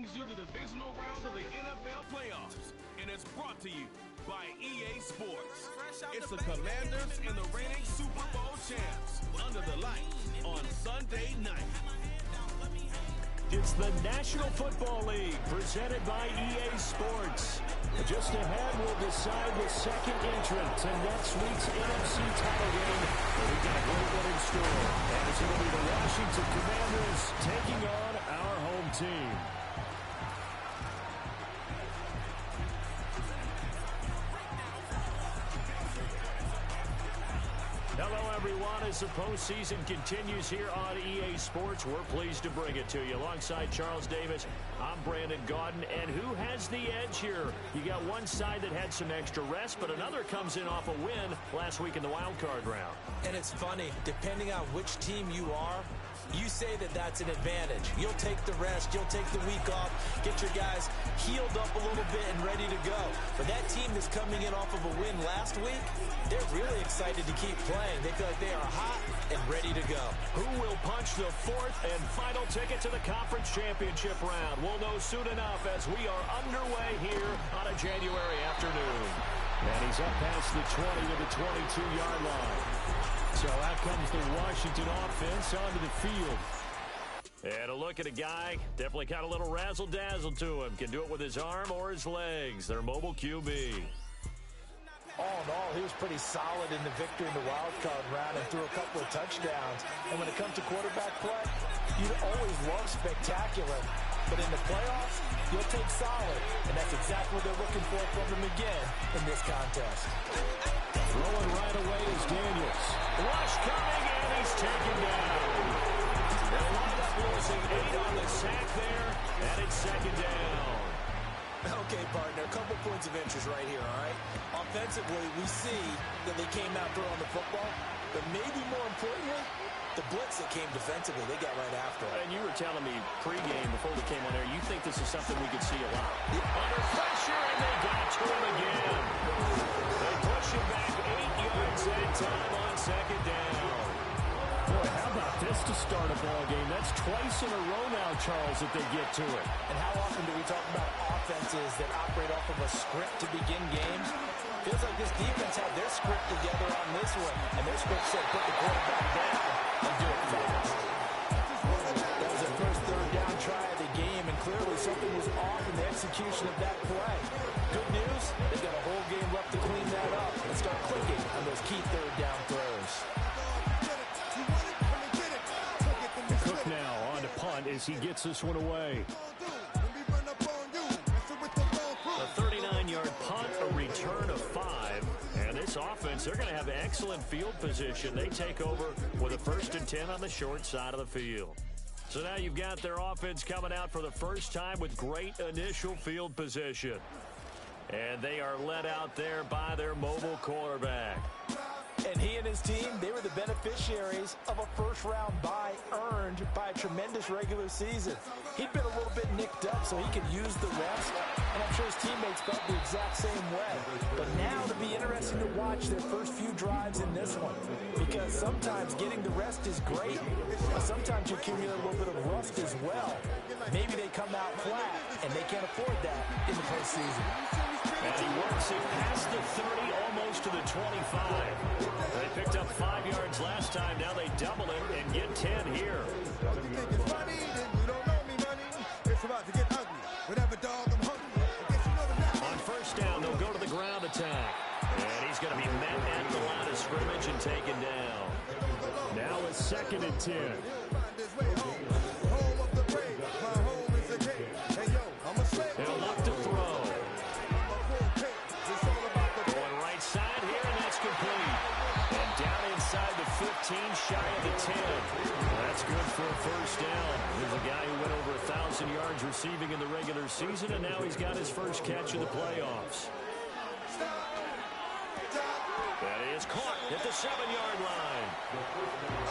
brings you the divisional round of the NFL playoffs, and it's brought to you by EA Sports. It's the Commanders and the reigning Super Bowl champs under the lights on Sunday night. It's the National Football League presented by EA Sports. Just ahead, we'll decide the second entrant to next week's NFC title game. We've got a great one in store, as it'll be the Washington Commanders taking on our home team. Hello, everyone. As the postseason continues here on EA Sports, we're pleased to bring it to you. Alongside Charles Davis, I'm Brandon Gaudin. And who has the edge here? You got one side that had some extra rest, but another comes in off a win last week in the wild card round. And it's funny, depending on which team you are, you say that that's an advantage. You'll take the rest, you'll take the week off, get your guys healed up a little bit and ready to go. But that team that's coming in off of a win last week, they're really excited to keep playing. They feel like they are hot and ready to go. Who will punch the fourth and final ticket to the conference championship round? We'll know soon enough as we are underway here on a January afternoon. And he's up past the 20 to the 22-yard line. So out comes the Washington offense onto the field. And a look at a guy, definitely got a little razzle-dazzle to him. Can do it with his arm or his legs. Their mobile QB. All in all, he was pretty solid in the victory in the wild card round and threw a couple of touchdowns. And when it comes to quarterback play, you'd always love spectacular. But in the playoffs, you'll take solid. And that's exactly what they're looking for from him again in this contest. Throwing right away is Daniels. Rush coming, and he's taken down. They'll wind up losing 8 on the sack there, and it's second down. Okay, partner, a couple points of interest right here, all right? Offensively, we see that they came out throwing the football, but maybe more importantly, the blitz that came defensively, they got right after it. And you were telling me pregame before we came on air, you think this is something we could see a lot. Under pressure, and they got to him again. They push him back 8 yards that time on second down. Boy, how about this to start a ball game? That's twice in a row now, Charles, that they get to it. And how often do we talk about offenses that operate off of a script to begin games? Feels like this defense had their script together on this one, and their script said put the quarterback down and do it fast. That was their first third down try of the game, and clearly something was off in the execution of that play. Good news, they got a whole game left to clean that up and start clicking on those key third down throws. Cook now on to punt as he gets this one away. A 39-yard punt, a return of 5. And this offense, they're going to have excellent field position. They take over with a 1st and 10 on the short side of the field. So now you've got their offense coming out for the first time with great initial field position. And they are led out there by their mobile quarterback. And he and his team, they were the beneficiaries of a first-round bye earned by a tremendous regular season. He'd been a little bit nicked up so he could use the rest, and I'm sure his teammates felt the exact same way. But now it'll be interesting to watch their first few drives in this one, because sometimes getting the rest is great, but sometimes you accumulate a little bit of rust as well. Maybe they come out flat, and they can't afford that in the postseason. And he works it past the 30, almost to the 25. They picked up 5 yards last time. Now they double it and get 10 here. You think it's funny, then you don't know me, money. It's about to get ugly. Whatever, dog, I'm hungry. I guess you know the now. On first down, they'll go to the ground attack. And he's going to be met at the line of scrimmage and taken down. Now a 2nd and 10. Find his way home. Home of the brave. My home is a cave. Hey, yo, I'm a slave. He'll look to throw. Side here, and that's complete. And down inside the 15, shy of the 10. That's good for a first down. Here's a guy who went over 1,000 yards receiving in the regular season, and now he's got his first catch in the playoffs. That is caught at the 7-yard line.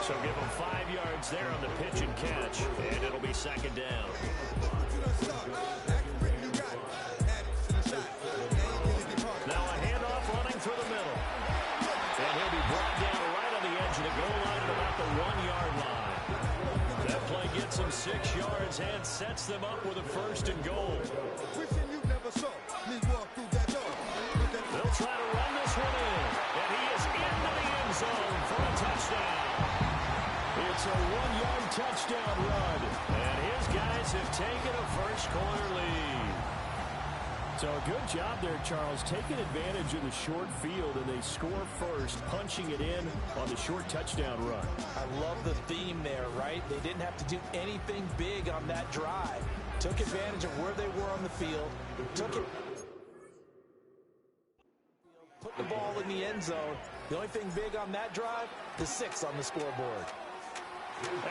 So give him 5 yards there on the pitch and catch, and it'll be second down. Now a handoff running through the middle. And he'll be brought down right on the edge of the goal line at about the 1-yard line. That play gets him 6 yards goes and sets them up with a 1st and goal. Wishing you never saw me walk through that door. They'll try to run this one in, and he is into the end zone for a touchdown. It's a 1-yard touchdown run, and his guys have taken a first-quarter lead. So a good job there, Charles, taking advantage of the short field, and they score first, punching it in on the short touchdown run. I love the theme there, right? They didn't have to do anything big on that drive. Took advantage of where they were on the field, put the ball in the end zone. The only thing big on that drive, the 6 on the scoreboard.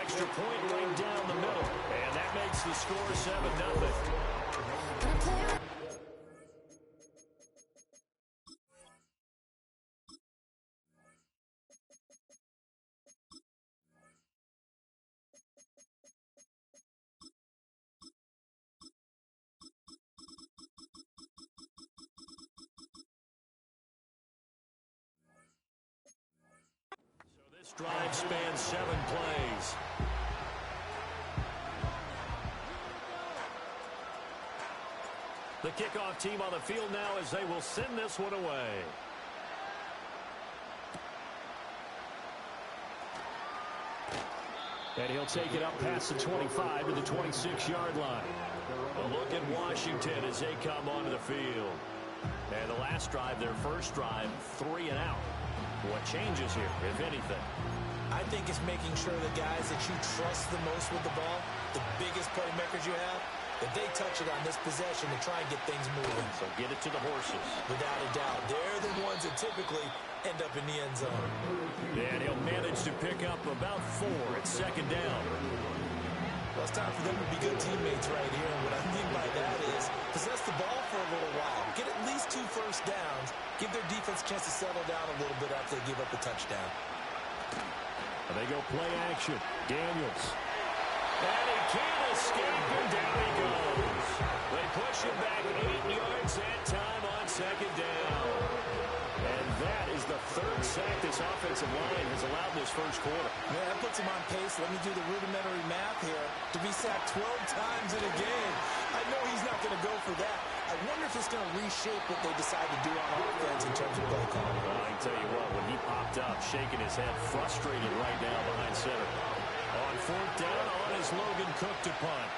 Extra point right down the middle, and that makes the score 7-0. This drive spans 7 plays. The kickoff team on the field now as they will send this one away. And he'll take it up past the 25 to the 26-yard line. A look at Washington as they come onto the field. And the last drive, their first drive, 3 and out. What changes here, if anything? I think it's making sure the guys that you trust the most with the ball, the biggest playmakers you have, that they touch it on this possession to try and get things moving. So get it to the horses. Without a doubt. They're the ones that typically end up in the end zone. And he'll manage to pick up about 4 at 2nd down. Well, it's time for them to be good teammates right here. And what I mean by that is possess the ball for a little while. Get at least 2 first downs. Give their defense a chance to settle down a little bit after they give up a touchdown. And they go play action. Daniels. And he can't escape, and down he goes. They push him back 8 yards that time on 2nd down. And that is the 3rd sack this offensive line has allowed in this first quarter. Yeah, that puts him on pace. Let me do the rudimentary math here. To be sacked 12 times in a game. I know he's not going to go for that. I wonder if it's going to reshape what they decide to do on offense in terms of play calling. Well, I can tell you what, when he popped up, shaking his head, frustrated right now behind center. On 4th down, on is Logan Cook to punt.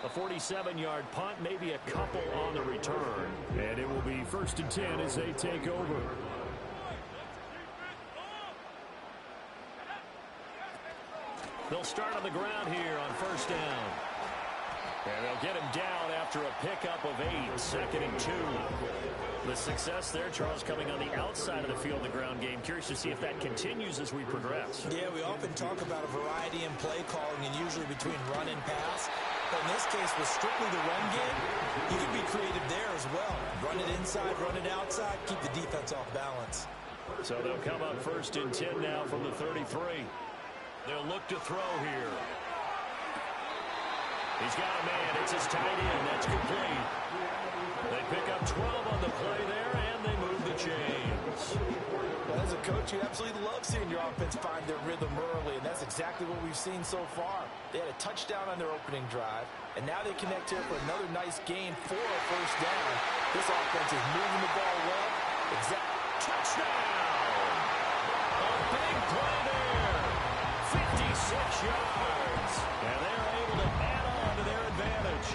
A 47-yard punt, maybe a couple on the return. And it will be 1st and 10 as they take over. They'll start on the ground here on 1st down. And they'll get him down after a pickup of 8, 2nd and 2. The success there, Charles, coming on the outside of the field, the ground game. Curious to see if that continues as we progress. Yeah, we often talk about a variety in play calling and usually between run and pass. But in this case, with strictly the run game, you can be creative there as well. Run it inside, run it outside, keep the defense off balance. So they'll come up 1st and 10 now from the 33. They'll look to throw here. He's got a man. It's his tight end. That's complete. They pick up 12 on the play there, and they move the chains. Well, as a coach, you absolutely love seeing your offense find their rhythm early, and that's exactly what we've seen so far. They had a touchdown on their opening drive, and now they connect here for another nice gain for a 1st down. This offense is moving the ball well. Touchdown! A big play there. 56 yards. And they're able to add on to their advantage.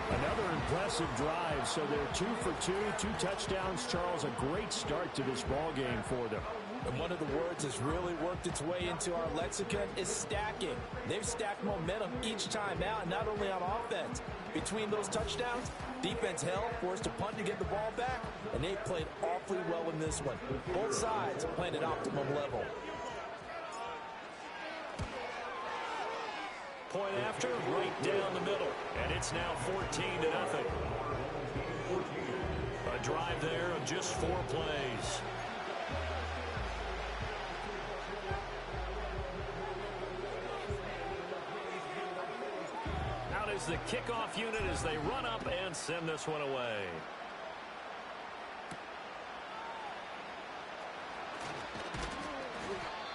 Another impressive drive. So they're 2 for 2, 2 touchdowns. Charles, a great start to this ball game for them. And one of the words that's really worked its way into our lexicon is stacking. They've stacked momentum each time out, not only on offense. Between those touchdowns, defense held, forced to punt to get the ball back, and they played awfully well in this one. Both sides playing at optimum level. Point after, right down the middle. And it's now 14-0. A drive there of just 4 plays. Out is the kickoff unit as they run up and send this one away.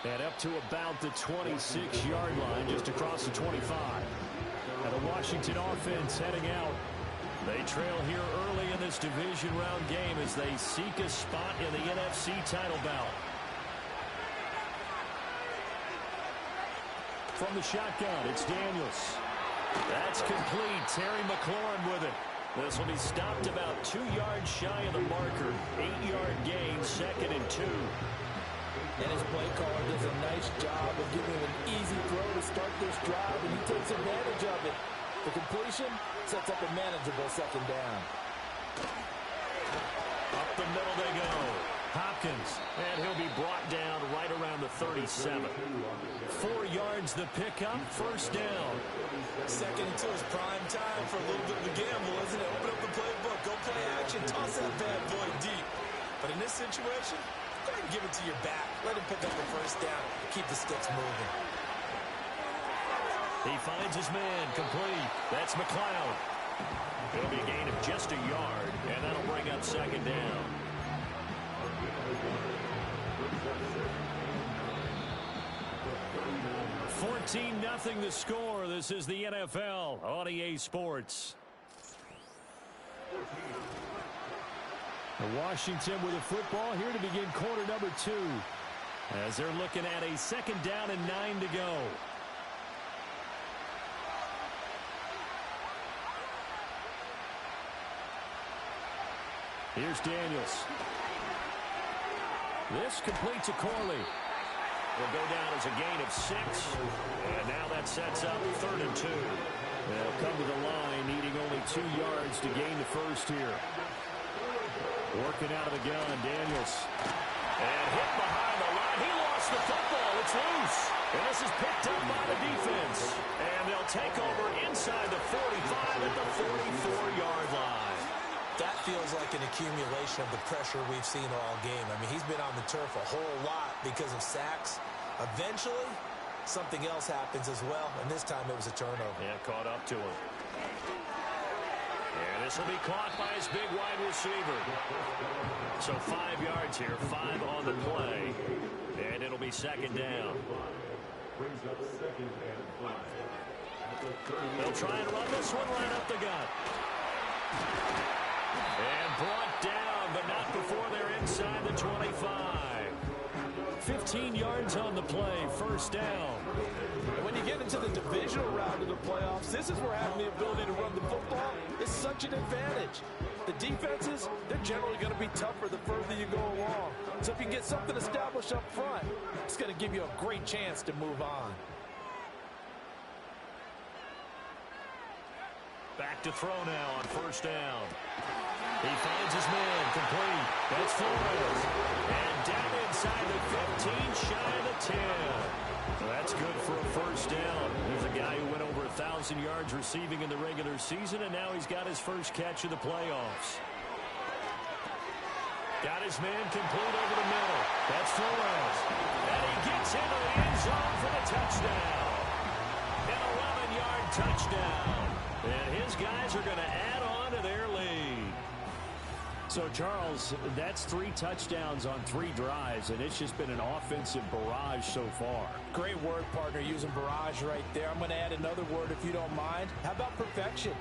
And up to about the 26-yard line, just across the 25. And the Washington offense heading out. They trail here early in this division round game as they seek a spot in the NFC title bout. From the shotgun, it's Daniels. That's complete. Terry McLaurin with it. This will be stopped about 2 yards shy of the marker. 8-yard gain, 2nd and 2. And his play caller does a nice job of giving him an easy throw to start this drive, and he takes advantage of it. The completion sets up a manageable 2nd down. Up the middle they go. Hopkins, and he'll be brought down right around the 37. 4 yards the pickup, 1st down. 2nd and 2 is prime time for a little bit of a gamble, isn't it? Open up the playbook, go play action, toss that bad boy deep. But in this situation, go ahead and give it to your back. Let him pick up the 1st down. Keep the sticks moving. He finds his man, complete. That's McLeod. It'll be a gain of just a yard, and that'll bring up 2nd down. 14-0 the score. This is the NFL on EA Sports. Washington with a football here to begin quarter number 2. As they're looking at a 2nd down and 9 to go. Here's Daniels. This completes a Corley. Will go down as a gain of 6. And now that sets up 3rd and 2. They'll come to the line, needing only 2 yards to gain the 1st here. Working out of the gun, Daniels. And hit behind the line. He lost the football. It's loose. And this is picked up by the defense. And they'll take over inside the 45 at the 44-yard line. That feels like an accumulation of the pressure we've seen all game. I mean, he's been on the turf a whole lot because of sacks. Eventually, something else happens as well, and this time it was a turnover. Yeah, caught up to him. And this will be caught by his big wide receiver. So 5 yards here, 5 on the play, and it'll be 2nd down. They'll try and run this one right up the gut. And brought down, but not before they're inside the 25. 15 yards on the play, 1st down. And when you get into the divisional round of the playoffs, this is where having the ability to run the football is such an advantage. The defenses, they're generally going to be tougher the further you go along. So if you can get something established up front, it's going to give you a great chance to move on. Back to throw now on 1st down. He finds his man, complete. That's Flores. And down inside the 15, shy of the 10. Well, that's good for a 1st down. He's a guy who went over 1,000 yards receiving in the regular season, and now he's got his first catch of the playoffs. Got his man complete over the middle. That's Flores. And he gets into the end zone for the touchdown. An 11-yard touchdown. And his guys are going to add on to their lead. So, Charles, that's 3 touchdowns on 3 drives, and it's just been an offensive barrage so far. Great word, partner, using barrage right there. I'm going to add another word if you don't mind. How about perfection?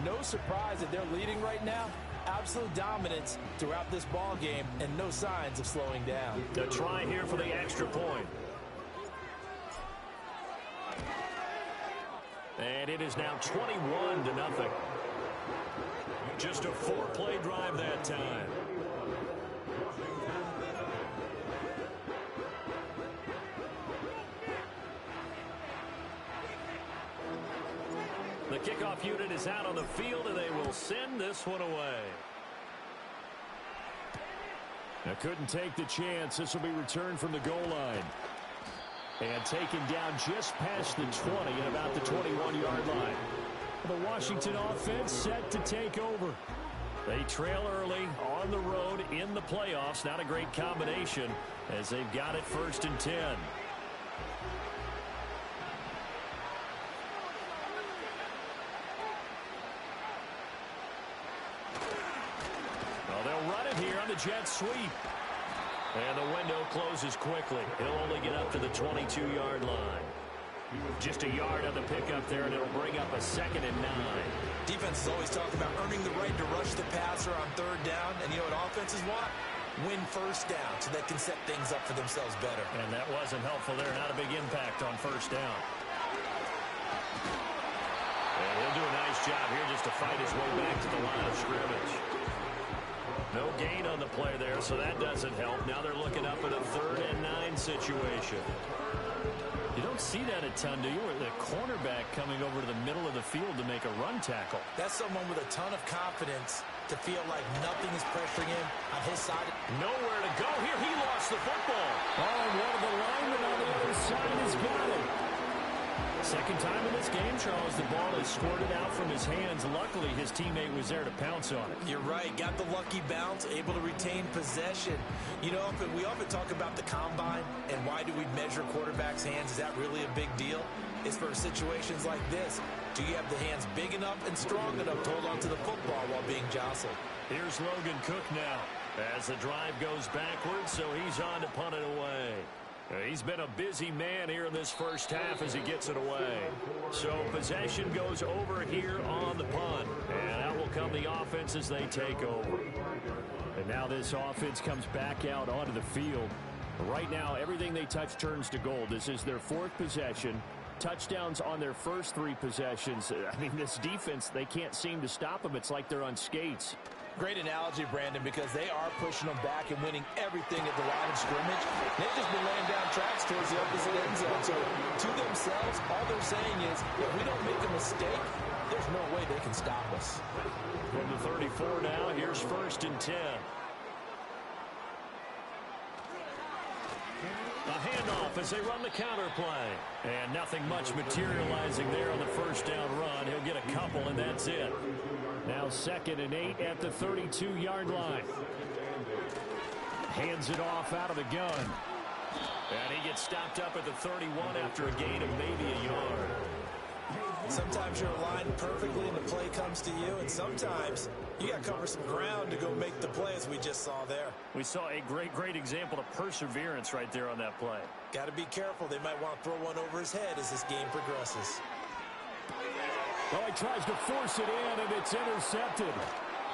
No surprise that they're leading right now. Absolute dominance throughout this ball game, and no signs of slowing down. A try here for the extra point. And it is now 21-0. Just a 4-play drive that time. The kickoff unit is out on the field, and they will send this one away. Now couldn't take the chance. This will be returned from the goal line. And taken down just past the 20 and about the 21-yard line. The Washington offense set to take over. They trail early on the road in the playoffs. Not a great combination as they've got it 1st and 10. Well, they'll run it here on the jet sweep. And the window closes quickly. He'll only get up after the 22-yard line. Just a yard on the pickup there, and it'll bring up a 2nd and 9. Defenses always talk about earning the right to rush the passer on 3rd down, and you know what offenses want? Win 1st down so they can set things up for themselves better. And that wasn't helpful there. Not a big impact on 1st down. And he'll do a nice job here just to fight his way back to the line of scrimmage. No gain on the play there, so that doesn't help. Now they're looking up at a 3rd and 9 situation. You don't see that a ton, do you? Or the cornerback coming over to the middle of the field to make a run tackle. That's someone with a ton of confidence to feel like nothing is pressuring him on his side. Nowhere to go here. He lost the football. Oh, and one of the linemen on the other side has got it. Second time in this game, Charles, the ball is squirted out from his hands. Luckily, his teammate was there to pounce on it. You're right. Got the lucky bounce, able to retain possession. You know, we often talk about the combine and why do we measure quarterbacks' hands. Is that really a big deal? It's for situations like this. Do you have the hands big enough and strong enough to hold on to the football while being jostled? Here's Logan Cook now as the drive goes backwards, so he's on to punt it away. He's been a busy man here in this first half as he gets it away. So possession goes over here on the punt. And out will come the offense as they take over. And now this offense comes back out onto the field. Right now, everything they touch turns to gold. This is their 4th possession. Touchdowns on their first 3 possessions. I mean, this defense, they can't seem to stop them. It's like they're on skates. Great analogy, Brandon, because they are pushing them back and winning everything at the line of scrimmage. They've just been laying down tracks towards the opposite end zone. So to themselves, all they're saying is, if we don't make a mistake, there's no way they can stop us. From the 34 now, here's 1st and 10. A handoff as they run the counter play. And nothing much materializing there on the 1st down run. He'll get a couple, and that's it. Now 2nd and 8 at the 32-yard line. Hands it off out of the gun. And he gets stopped up at the 31 after a gain of maybe a yard. Sometimes you're aligned perfectly and the play comes to you, and sometimes you got to cover some ground to go make the play, as we just saw there. We saw a great example of perseverance right there on that play. Got to be careful. They might want to throw one over his head as this game progresses. Oh, he tries to force it in, and it's intercepted.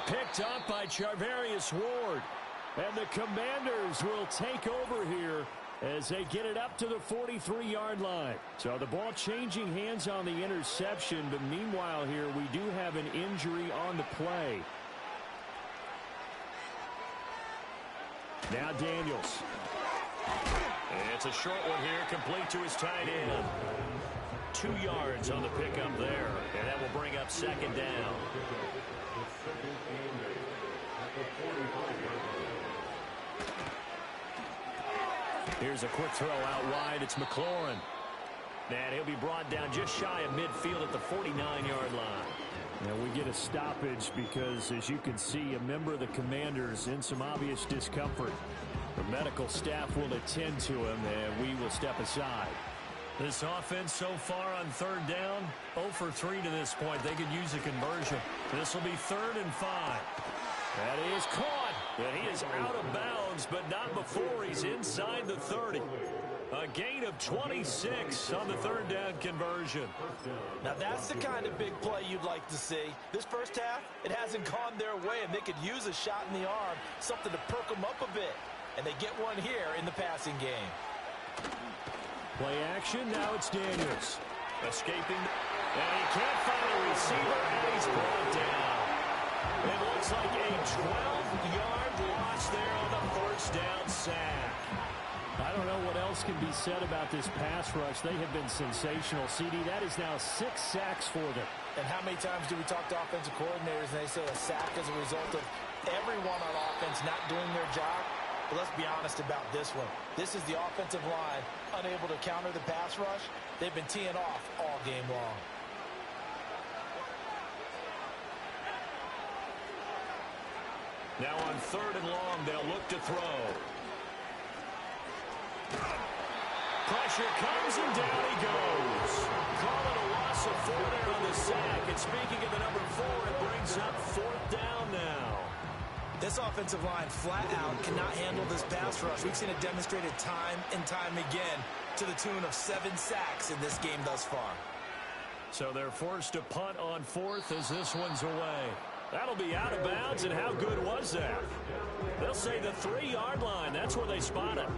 Picked up by Charvarius Ward. And the Commanders will take over here as they get it up to the 43-yard line. So the ball changing hands on the interception, but meanwhile here we do have an injury on the play. Now Daniels. And it's a short one here, complete to his tight end. 2 yards on the pickup there, and that will bring up 2nd down. Here's a quick throw out wide. It's McLaurin. And he'll be brought down just shy of midfield at the 49-yard line. Now we get a stoppage because, as you can see, a member of the Commanders in some obvious discomfort. The medical staff will attend to him, and we will step aside. This offense so far on 3rd down, 0 for 3 to this point. They could use a conversion. This will be 3rd and 5. That is caught. And he is out of bounds, but not before he's inside the 30. A gain of 26 on the 3rd down conversion. Now that's the kind of big play you'd like to see. This first half, it hasn't gone their way, and they could use a shot in the arm, something to perk them up a bit. And they get one here in the passing game. Play action, now it's Daniels. Escaping, and he can't find a receiver, and he's brought down. It looks like a 12-yard loss there on the 1st down sack. I don't know what else can be said about this pass rush. They have been sensational. CD, that is now 6 sacks for them. And how many times do we talk to offensive coordinators and they say a sack as a result of everyone on offense not doing their job? But let's be honest about this one. This is the offensive line unable to counter the pass rush. They've been teeing off all game long. Now on 3rd and long, they'll look to throw. Pressure comes, and down he goes. Call it a loss of 4 there on the sack. And speaking of the number 4, it brings up 4th down now. This offensive line flat out cannot handle this pass rush. We've seen it demonstrated time and time again. to the tune of 7 sacks in this game thus far. So they're forced to punt on 4th as this one's away. That'll be out of bounds, and how good was that? They'll say the 3-yard line. That's where they spot it.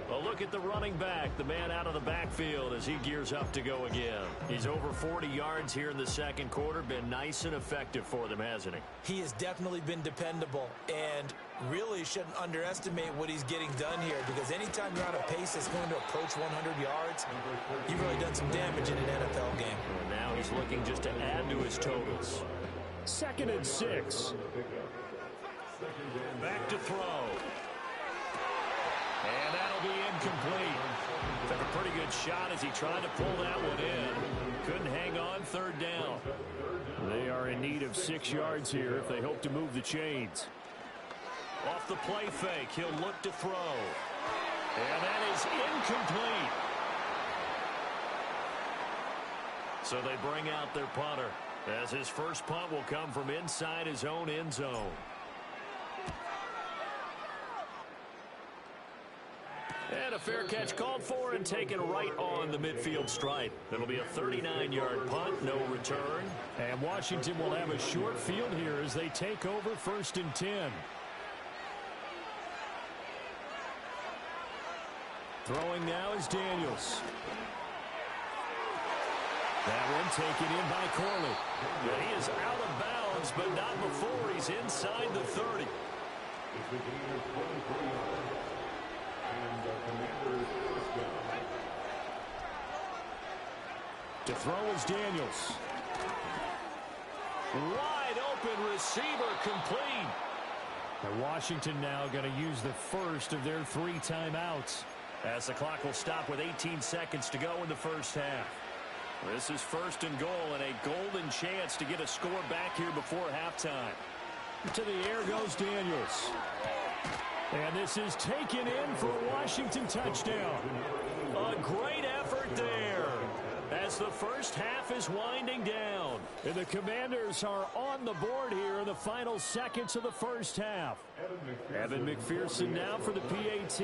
Well, look at the running back, the man out of the backfield as he gears up to go again. He's over 40 yards here in the second quarter. Been nice and effective for them, hasn't he? He has definitely been dependable, and really shouldn't underestimate what he's getting done here, because anytime you're on a pace that's going to approach 100 yards, you've really done some damage in an NFL game. And now he's looking just to add to his totals. 2nd and 6. Back to throw. And that'll be incomplete. Took a pretty good shot as he tried to pull that one in. Couldn't hang on 3rd down. They are in need of 6 yards here if they hope to move the chains. Off the play fake, he'll look to throw. And that is incomplete. So they bring out their punter, as his first punt will come from inside his own end zone. And a fair catch called for and taken right on the midfield stripe. It'll be a 39-yard punt, no return. And Washington will have a short field here as they take over 1st and 10. Throwing now is Daniels. That one taken in by Corley. But he is out of bounds, but not before he's inside the 30. To throw is Daniels. Wide open receiver complete. And Washington now going to use the first of their 3 timeouts, as the clock will stop with 18 seconds to go in the first half. This is 1st and goal, and a golden chance to get a score back here before halftime. To the air goes Daniels. And this is taken in for a Washington touchdown. A great effort there as the first half is winding down. And the Commanders are on the board here in the final seconds of the first half. Evan McPherson now for the PAT.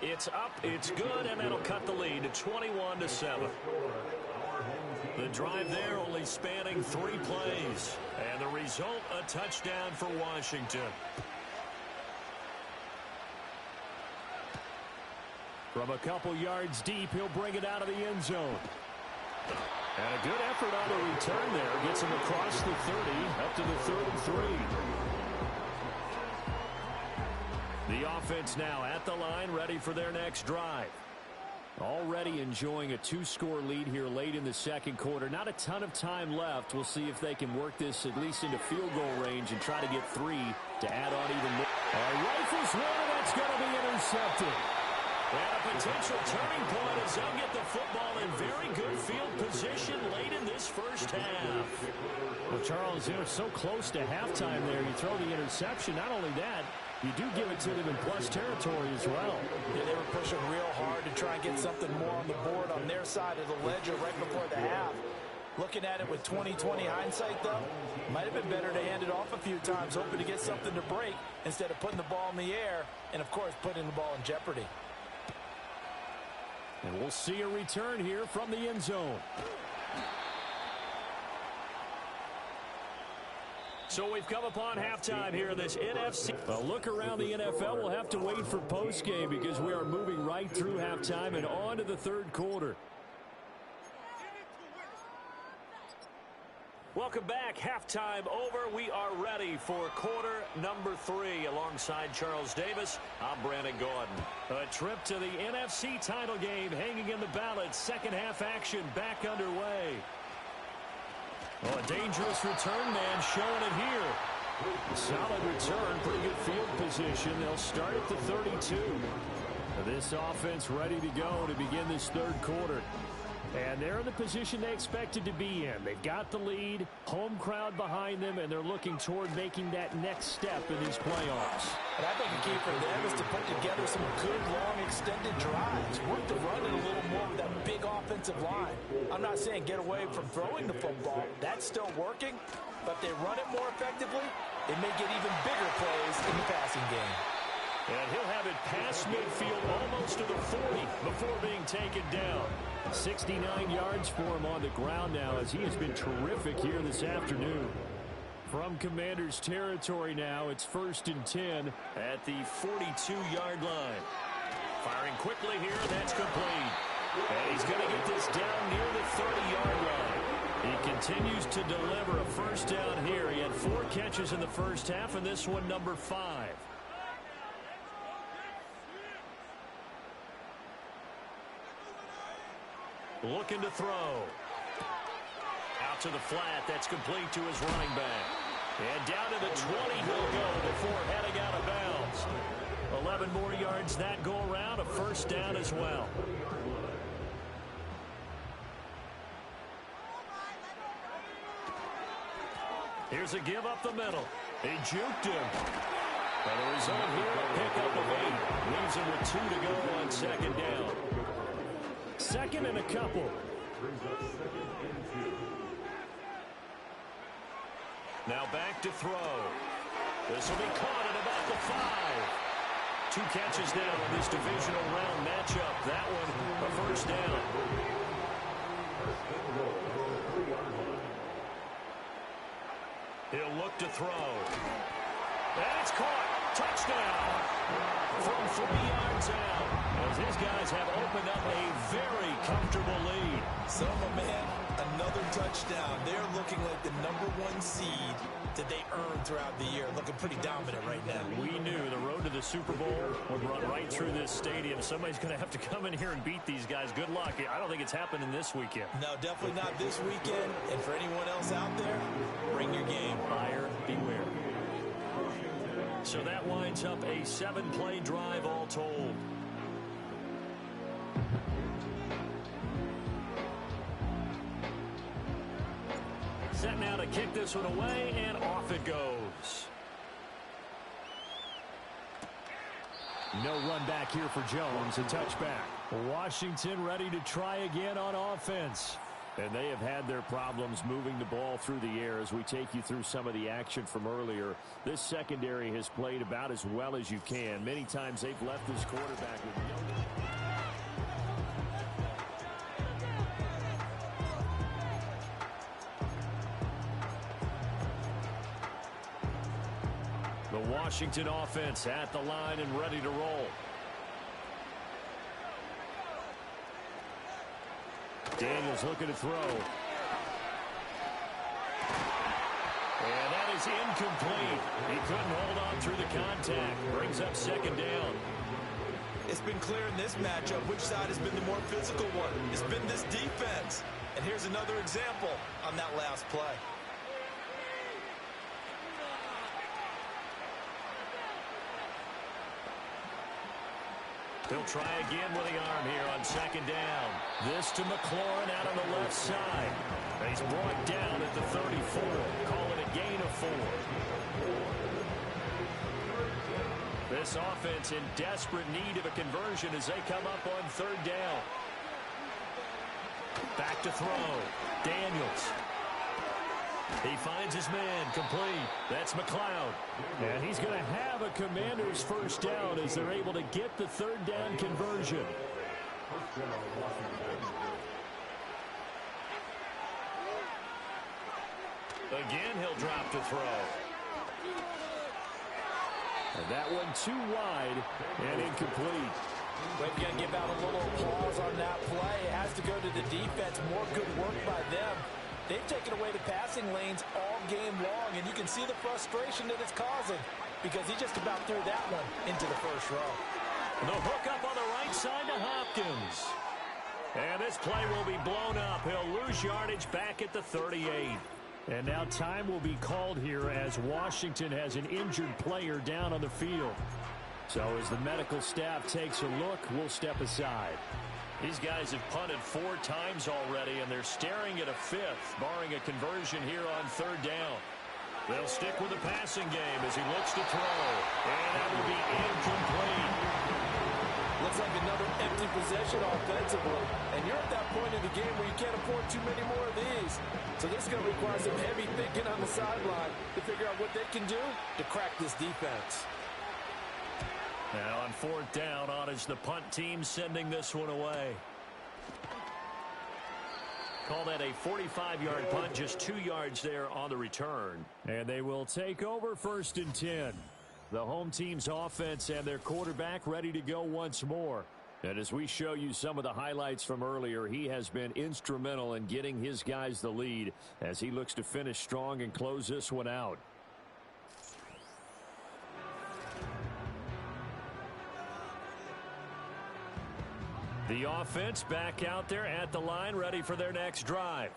It's up, it's good, and that'll cut the lead to 21-7. The drive there only spanning 3 plays. And the result, a touchdown for Washington. From a couple yards deep, he'll bring it out of the end zone. And a good effort on the return there. Gets him across the 30, up to the 3rd and 3. The offense now at the line, ready for their next drive. Already enjoying a 2-score lead here late in the second quarter. Not a ton of time left. We'll see if they can work this at least into field goal range and try to get 3 to add on even more. Rifles one, and that's going to be intercepted. And a potential turning point as they'll get the football in very good field position late in this first half. Well, Charles, they're so close to halftime there. You throw the interception. Not only that, you do give it to them in plus territory as well. Yeah, they were pushing real hard to try and get something more on the board on their side of the ledger right before the half. Looking at it with 20/20 hindsight, though, might have been better to hand it off a few times, hoping to get something to break instead of putting the ball in the air and, of course, putting the ball in jeopardy. And we'll see a return here from the end zone. So we've come upon halftime here in this NFC. A look around the NFL. We'll have to wait for postgame because we are moving right through halftime and on to the third quarter. Welcome back. Halftime over. We are ready for quarter number 3. Alongside Charles Davis, I'm Brandon Gordon. A trip to the NFC title game hanging in the balance. Second half action back underway. Oh, a dangerous return man showing it here. Solid return, pretty good field position. They'll start at the 32. This offense ready to go to begin this third quarter. And they're in the position they expected to be in. They've got the lead, home crowd behind them, and they're looking toward making that next step in these playoffs. And I think the key for them is to put together some good, long, extended drives. Work the run it a little more with that big offensive line. I'm not saying get away from throwing the football. That's still working. But if they run it more effectively, it may get even bigger plays in the passing game. And he'll have it past midfield almost to the 40 before being taken down. 69 yards for him on the ground now as he has been terrific here this afternoon. From Commanders territory now, it's 1st and 10 at the 42-yard line. Firing quickly here, that's complete. And he's going to get this down near the 30-yard line. He continues to deliver a first down here. He had 4 catches in the first half, and this one number 5. Looking to throw. Out to the flat. That's complete to his running back. And down to the 20 he'll go before heading out of bounds. 11 more yards that go around. A first down as well. Here's a give up the middle. He juked him. And the result here, a pickup of 8. Leaves him with 2 to go on second down. Second and a couple. Now back to throw. This will be caught at about the 5. 2 catches now in this divisional round matchup. That one a first down. He'll look to throw. And it's caught. Touchdown. From 3 yards out. As his guys have opened up a very comfortable lead. So, my man, another touchdown. They're looking like the #1 seed that they earned throughout the year. Looking pretty dominant right now. We knew the road to the Super Bowl would run right through this stadium. Somebody's going to have to come in here and beat these guys. Good luck. I don't think it's happening this weekend. No, definitely not this weekend. And for anyone else out there, bring your game. Buyer beware. So that winds up a 7-play drive all told. Set now to kick this one away, and off it goes. No run back here for Jones. A touchback. Washington ready to try again on offense. And they have had their problems moving the ball through the air as we take you through some of the action from earlier. This secondary has played about as well as you can. Many times they've left this quarterback with no. The Washington offense at the line and ready to roll. Daniels looking to throw. And that is incomplete. He couldn't hold on through the contact. Brings up second down. It's been clear in this matchup which side has been the more physical one. It's been this defense. And here's another example on that last play. They'll try again with the arm here on second down. This to McLaurin out on the left side. He's brought down at the 34. Call it a gain of 4. This offense in desperate need of a conversion as they come up on third down. Back to throw. Daniels. He finds his man, complete. That's McLeod. And he's going to have a Commander's first down as they're able to get the third down conversion. Again, he'll drop to throw. And that one too wide and incomplete. We've got to give out a little applause on that play. It has to go to the defense. More good work by them. They've taken away the passing lanes all game long, and you can see the frustration that it's causing because he just about threw that one into the first row. The hook up on the right side to Hopkins. And this play will be blown up. He'll lose yardage back at the 38. And now time will be called here as Washington has an injured player down on the field. So as the medical staff takes a look, we'll step aside. These guys have punted 4 times already, and they're staring at a 5th, barring a conversion here on third down. They'll stick with the passing game as he looks to throw. And that will be incomplete. Looks like another empty possession offensively. And you're at that point in the game where you can't afford too many more of these. So this is going to require some heavy thinking on the sideline to figure out what they can do to crack this defense. Now on fourth down, on is the punt team sending this one away. Call that a 45-yard punt, just 2 yards there on the return. And they will take over 1st and 10. The home team's offense and their quarterback ready to go once more. And as we show you some of the highlights from earlier, he has been instrumental in getting his guys the lead as he looks to finish strong and close this one out. The offense back out there at the line, ready for their next drive.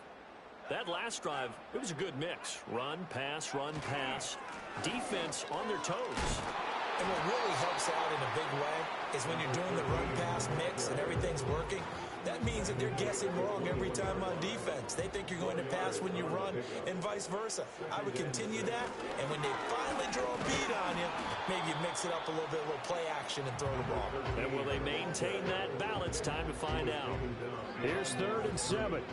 That last drive, it was a good mix. Run, pass, defense on their toes. And what really helps out in a big way is when you're doing the run-pass mix and everything's working, that means that they're guessing wrong every time on defense. They think you're going to pass when you run and vice versa. I would continue that, and when they finally draw a beat on you, maybe you mix it up a little bit, a little play action, and throw the ball. And will they maintain that balance? Time to find out. Here's 3rd and 7.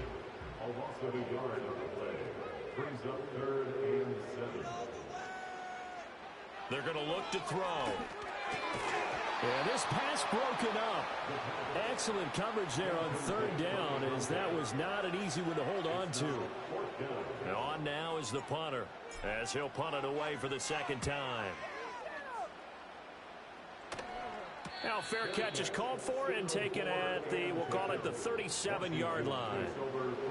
They're going to look to throw. And this pass broken up. Excellent coverage there on 3rd down, as that was not an easy one to hold on to. And on now is the punter, as he'll punt it away for the 2nd time. Now fair catch is called for and taken at the, we'll call it the 37-yard line.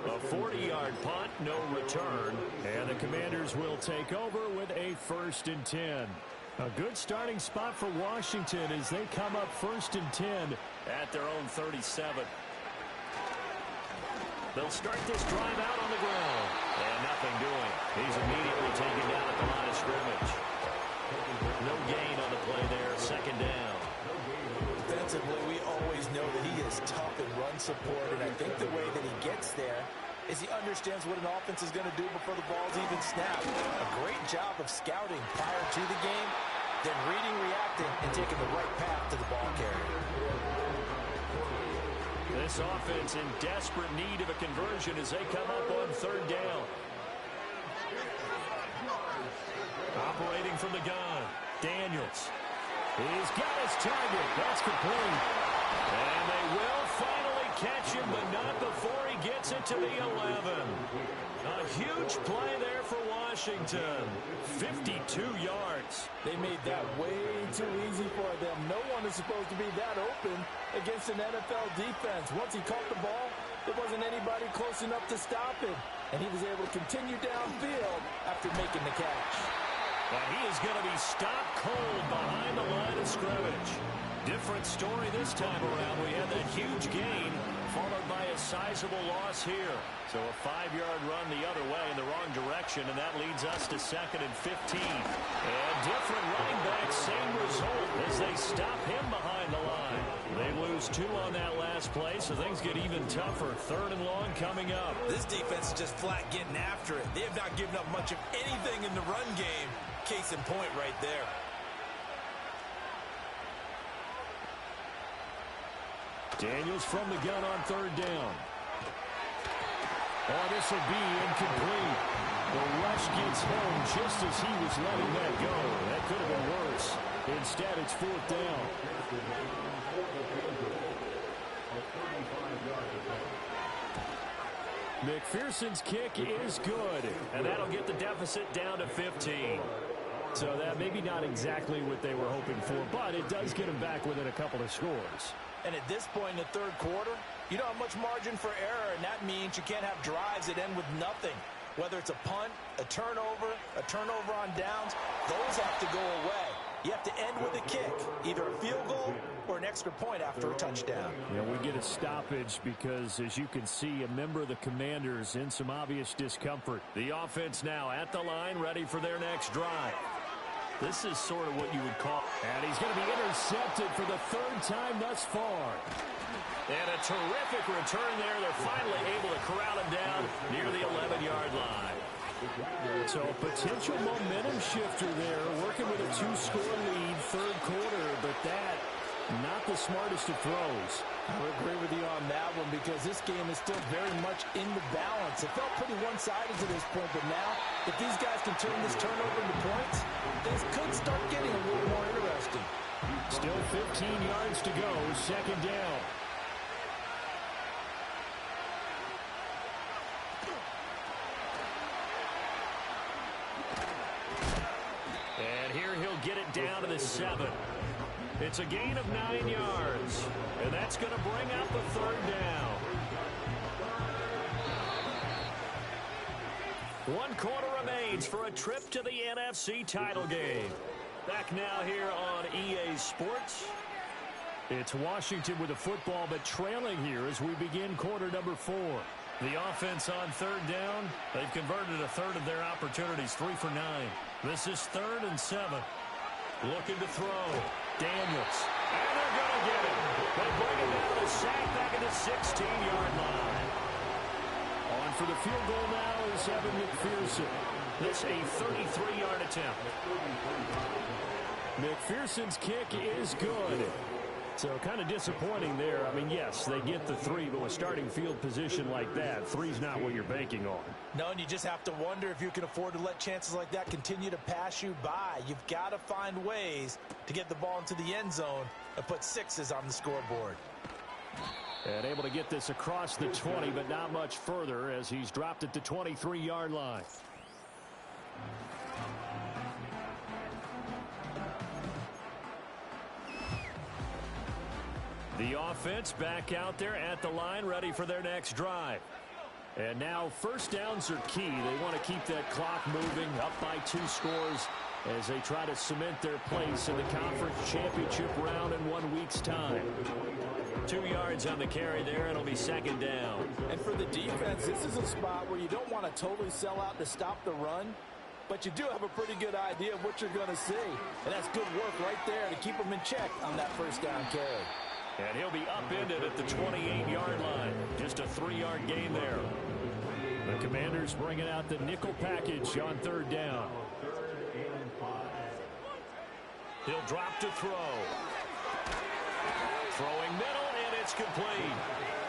A 40-yard punt, no return. And the Commanders will take over with a 1st and 10. A good starting spot for Washington as they come up 1st and 10 at their own 37. They'll start this drive out on the ground. And nothing doing. He's immediately taken down at the line of scrimmage. No gain on the play there, 2nd down. Defensively, we always know that he is tough in run support, and I think the way that he gets there is he understands what an offense is going to do before the ball's even snapped. A great job of scouting prior to the game, then reading, reacting, and taking the right path to the ball carrier. This offense in desperate need of a conversion as they come up on 3rd down. Operating from the gun, Daniels. He's got his target. That's complete. And they will finally catch him, but not before he gets it to the 11. A huge play there for Washington. 52 yards. They made that way too easy for them. No one is supposed to be that open against an NFL defense. Once he caught the ball, there wasn't anybody close enough to stop him. And he was able to continue downfield after making the catch. And he is going to be stopped cold behind the line of scrimmage. Different story this time around. We had that huge gain, followed by a sizable loss here. So a 5-yard run the other way in the wrong direction, and that leads us to 2nd and 15. And different running backs, same result as they stop him behind the line. They lose 2 on that last play, so things get even tougher. 3rd and long coming up. This defense is just flat getting after it. They have not given up much of anything in the run game. Case in point right there. Daniels from the gun on 3rd down. Oh, this will be incomplete. The rush gets home just as he was letting that go. That could have been worse. Instead, it's 4th down. McPherson's kick is good. And that'll get the deficit down to 15. So that maybe not exactly what they were hoping for, but it does get them back within a couple of scores. And at this point in the 3rd quarter, you don't have much margin for error, and that means you can't have drives that end with nothing. Whether it's a punt, a turnover on downs, those have to go away. You have to end with a kick, either a field goal or an extra point after a touchdown. Yeah, we get a stoppage because, as you can see, a member of the Commanders in some obvious discomfort. The offense now at the line, ready for their next drive. This is sort of what you would call. And he's going to be intercepted for the 3rd time thus far. And a terrific return there. They're finally able to corral him down near the 11-yard line. So a potential momentum shifter there, working with a 2-score lead, 3rd quarter, but that, not the smartest of throws. I would agree with you on that one because this game is still very much in the balance. It felt pretty one-sided to this point, but now, if these guys can turn this turnover into points, things could start getting a little more interesting. Still 15 yards to go, second down. And here he'll get it down to the 7. It's a gain of 9 yards, and that's going to bring up a third down. 1 quarter remains for a trip to the NFC title game. Back now here on EA Sports. It's Washington with the football, but trailing here as we begin quarter number 4. The offense on third down. They've converted a third of their opportunities, 3 for 9. This is 3rd and 7. Looking to throw. Daniels. And they're going to get him. They bring him down to sack back at the 16-yard line. On for the field goal now is Evan McPherson. This a 33-yard attempt. McPherson's kick is good. So kind of disappointing there. I mean, yes, they get the 3, but with starting field position like that, 3's not what you're banking on. No, and you just have to wonder if you can afford to let chances like that continue to pass you by. You've got to find ways to get the ball into the end zone and put 6s on the scoreboard. And able to get this across the 20, but not much further as he's dropped at the 23-yard line. The offense back out there at the line, ready for their next drive. And now first downs are key. They want to keep that clock moving, up by 2 scores as they try to cement their place in the conference championship round in 1 week's time. 2 yards on the carry there, and it'll be second down. And for the defense, this is a spot where you don't want to totally sell out to stop the run, but you do have a pretty good idea of what you're going to see. And that's good work right there to keep them in check on that first down carry. And he'll be upended at the 28-yard line. Just a 3-yard gain there. The Commanders bringing out the nickel package on third down. He'll drop to throw. Throwing middle, and it's complete.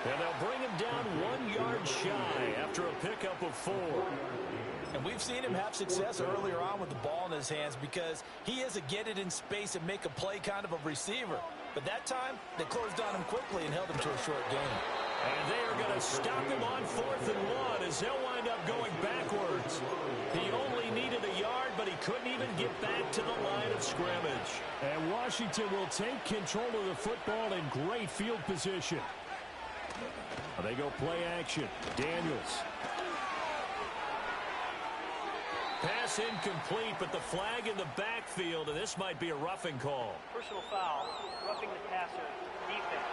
And they'll bring him down 1 yard shy after a pickup of 4. And we've seen him have success earlier on with the ball in his hands because he is a get it in space and make a play kind of a receiver. But that time, they closed on him quickly and held him to a short gain. And they are going to stop him on 4th and 1 as they'll wind up going backwards. He only needed a yard, but he couldn't even get back to the line of scrimmage. And Washington will take control of the football in great field position. They go play action. Daniels. Pass incomplete, but the flag in the backfield, and this might be a roughing call. Personal foul, roughing the passer, defense.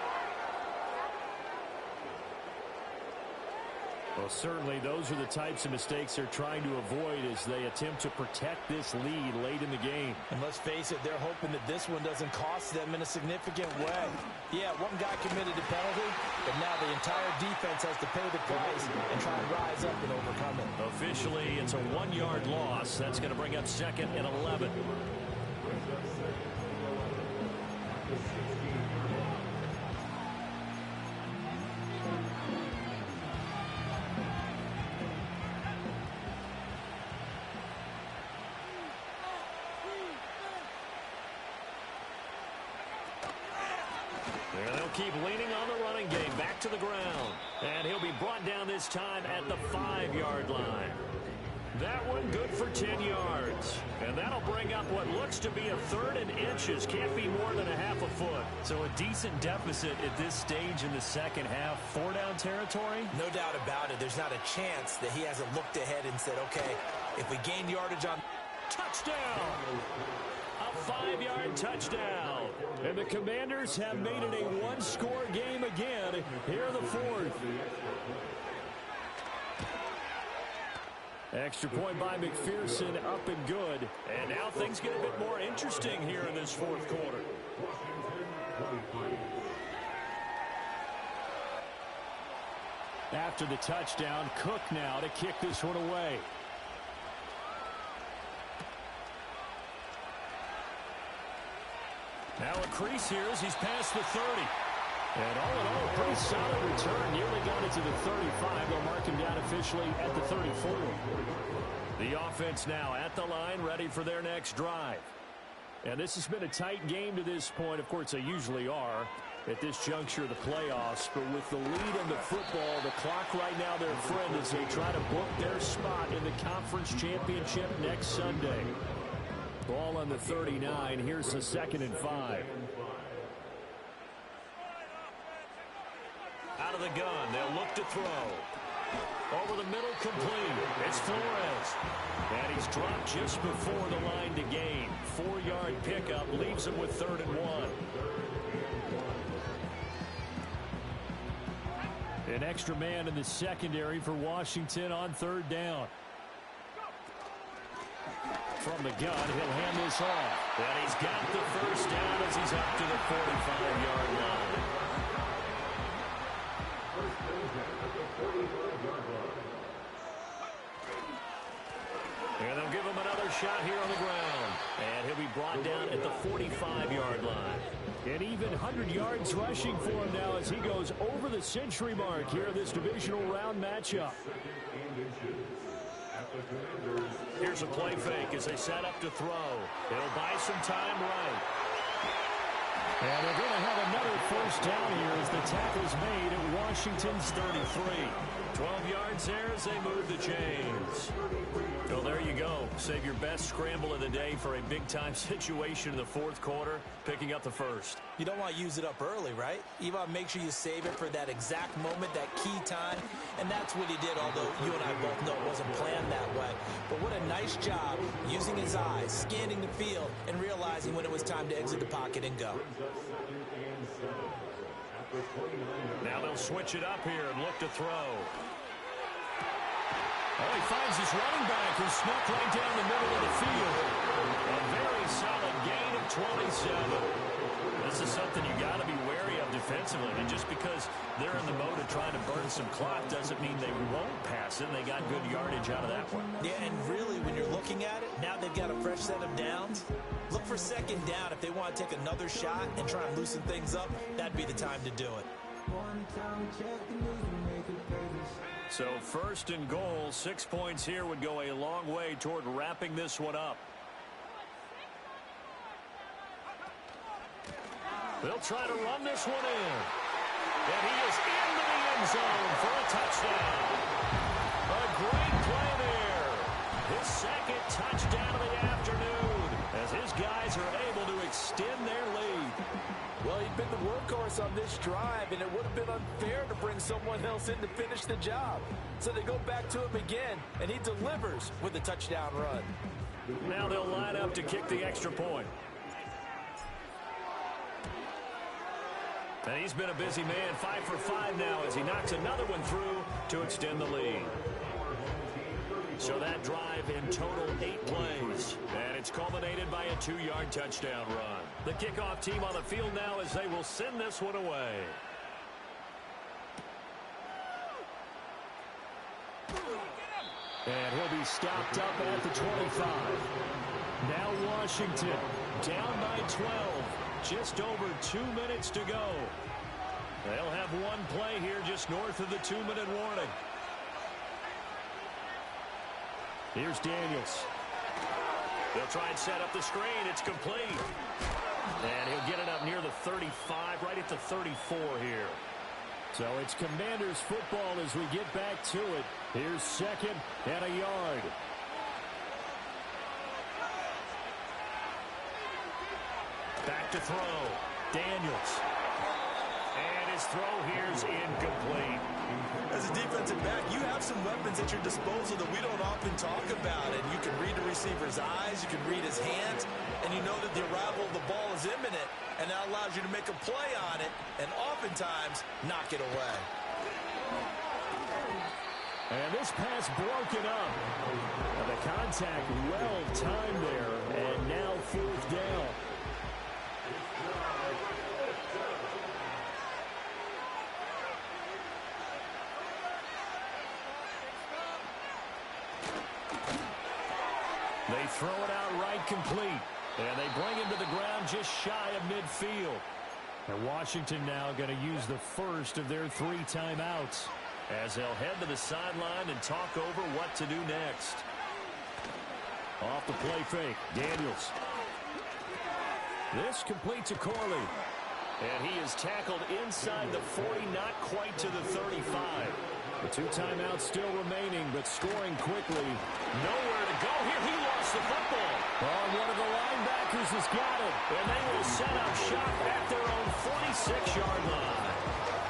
Well, certainly those are the types of mistakes they're trying to avoid as they attempt to protect this lead late in the game. And let's face it, they're hoping that this one doesn't cost them in a significant way. Yeah, one guy committed a penalty, but now the entire defense has to pay the price and try and rise up and overcome it. Officially, it's a 1 yard loss. That's going to bring up 2nd and 11. Keep leaning on the running game. Back to the ground. And he'll be brought down this time at the 5-yard line. That one good for 10 yards. And that'll bring up what looks to be a 3rd and inches. Can't be more than a half a foot. So a decent deficit at this stage in the second half. 4-down territory? No doubt about it. There's not a chance that he hasn't looked ahead and said, okay, if we gain yardage on... Touchdown! A 5-yard touchdown. And the Commanders have made it a 1-score game again here in the 4th. Extra point by McPherson, up and good. And now things get a bit more interesting here in this 4th quarter. After the touchdown, Cook now to kick this one away. Now a crease here as he's past the 30. And all in all, a pretty solid return. Nearly got it to the 35. They'll mark him down officially at the 34. The offense now at the line, ready for their next drive. And this has been a tight game to this point. Of course, they usually are at this juncture of the playoffs. But with the lead in the football, the clock right now, their friend, as they try to book their spot in the conference championship next Sunday. Ball on the 39. Here's the 2nd and 5. Out of the gun. They'll look to throw. Over the middle, complete. It's Flores. And he's dropped just before the line to gain. 4-yard pickup leaves him with 3rd and 1. An extra man in the secondary for Washington on 3rd down. From the gun, he'll hand this off. And he's got the 1st down as he's up to the 45-yard line. And they'll give him another shot here on the ground. And he'll be brought down at the 45-yard line. And even 100 yards rushing for him now as he goes over the century mark here in this divisional round matchup. Here's a play fake as they set up to throw. They'll buy some time right. And they're going to have another 1st down here as the tackle's made at Washington's 33. 12 yards there as they move the chains. Well, there you go. Save your best scramble of the day for a big-time situation in the 4th quarter, picking up the 1st. You don't want to use it up early, right? You want to make sure you save it for that exact moment, that key time. And that's what he did, although you and I both know it wasn't planned that way. But what a nice job using his eyes, scanning the field, and realizing when it was time to exit the pocket and go. Now they'll switch it up here and look to throw. Oh, he finds his running back who snuck right down the middle of the field. A very solid gain of 27. This is something you got to be wary of defensively. And just because they're in the mode of trying to burn some clock doesn't mean they won't pass it. And they got good yardage out of that one. Yeah, and really, when you're looking at it, now they've got a fresh set of downs. Look for 2nd down. If they want to take another shot and try and loosen things up, that'd be the time to do it. So 1st and goal, 6 points here would go a long way toward wrapping this one up. They'll try to run this one in. And he is into the end zone for a touchdown. A great play there. His 2nd touchdown of the afternoon as his guys are able to extend their lead. Well, he'd been the workhorse on this drive, and it would have been unfair to bring someone else in to finish the job. So they go back to him again, and he delivers with a touchdown run. Now they'll line up to kick the extra point. And he's been a busy man, 5 for 5 now as he knocks another one through to extend the lead. So that drive in total 8 plays. And it's culminated by a 2-yard touchdown run. The kickoff team on the field now as they will send this one away. And he'll be stopped up at the 25. Now Washington down by 12. Just over 2 minutes to go. They'll have one play here just north of the 2-minute warning. Here's Daniels. They'll try and set up the screen. It's complete. And he'll get it up near the 35, right at the 34 here. So it's Commanders football as we get back to it. Here's 2nd and a yard. Back to throw. Daniels. And his throw here's incomplete. As a defensive back, you have some weapons at your disposal that we don't often talk about. And you can read the receiver's eyes, you can read his hands, and you know that the arrival of the ball is imminent, and that allows you to make a play on it and oftentimes knock it away. And this pass broken up. And the contact well timed there, and now 4th down. They throw it out right complete. And they bring him to the ground just shy of midfield. And Washington now going to use the first of their 3 timeouts as they'll head to the sideline and talk over what to do next. Off the play fake, Daniels. This completes a Corley. And he is tackled inside the 40, not quite to the 35. The 2 timeouts still remaining, but scoring quickly. Nowhere to go here. He lost the football. Oh, one of the linebackers has got it. And they will set up shop at their own 46-yard line.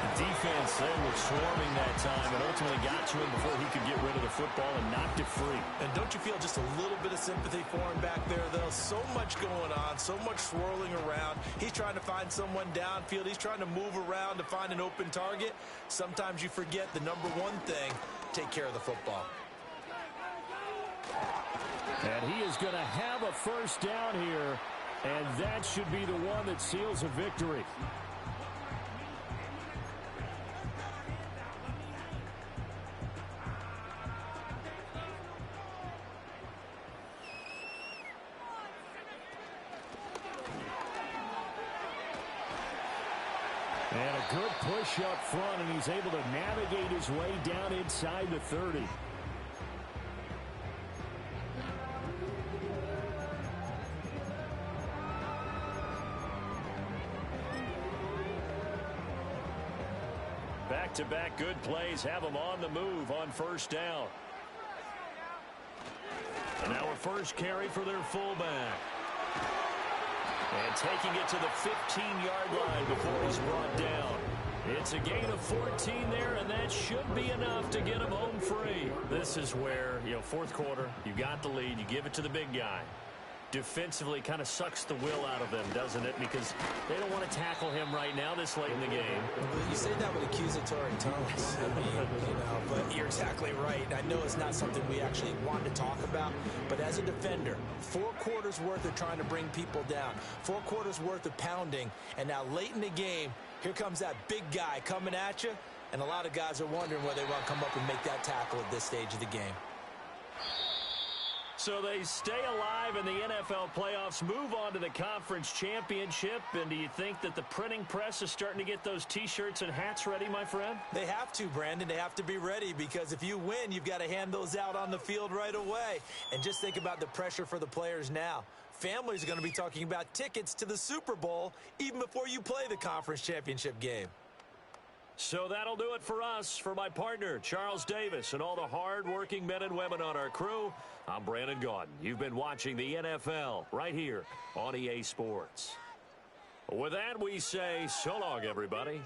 The defense, they were swarming that time and ultimately got to him before he could get rid of the football and knocked it free. And don't you feel just a little bit of sympathy for him back there, though? So much going on, so much swirling around. He's trying to find someone downfield. He's trying to move around to find an open target. Sometimes you forget the number one thing, take care of the football. And he is going to have a first down here, and that should be the one that seals a victory. And a good push up front, and he's able to navigate his way down inside the 30. Back-to-back good plays have him on the move on first down. And now a first carry for their fullback. And taking it to the 15-yard line before he's brought down. It's a gain of 14 there, and that should be enough to get him home free. This is where, fourth quarter, you got the lead, you give it to the big guy. Defensively kind of sucks the will out of them, doesn't it? Because they don't want to tackle him right now this late in the game. Well, you say that with accusatory tones. I mean, but you're exactly right. I know it's not something we actually want to talk about, but as a defender, 4 quarters worth of trying to bring people down, 4 quarters worth of pounding, and now late in the game, here comes that big guy coming at you, and a lot of guys are wondering whether they want to come up and make that tackle at this stage of the game. So they stay alive in the NFL playoffs, move on to the conference championship. And do you think that the printing press is starting to get those T-shirts and hats ready, my friend? They have to, Brandon. They have to be ready because if you win, you've got to hand those out on the field right away. And just think about the pressure for the players now. Families are going to be talking about tickets to the Super Bowl even before you play the conference championship game. So that'll do it for us. For my partner, Charles Davis, and all the hard-working men and women on our crew, I'm Brandon Gaudin. You've been watching the NFL right here on EA Sports. With that, we say so long, everybody.